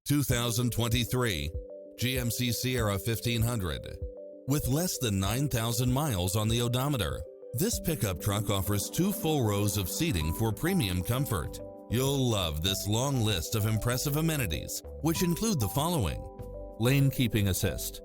2023 GMC Sierra 1500. With less than 9,000 miles on the odometer, this pickup truck offers 2 full rows of seating for premium comfort. You'll love this long list of impressive amenities, which include the following: lane keeping assist,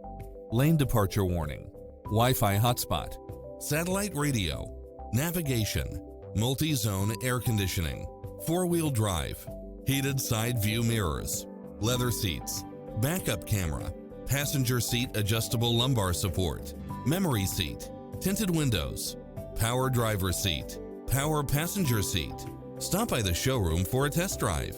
lane departure warning, Wi-Fi hotspot, satellite radio, navigation, multi-zone air conditioning, 4-wheel drive, heated side view mirrors, leather seats, backup camera, passenger seat adjustable lumbar support, memory seat, tinted windows, power driver seat, power passenger seat. Stop by the showroom for a test drive.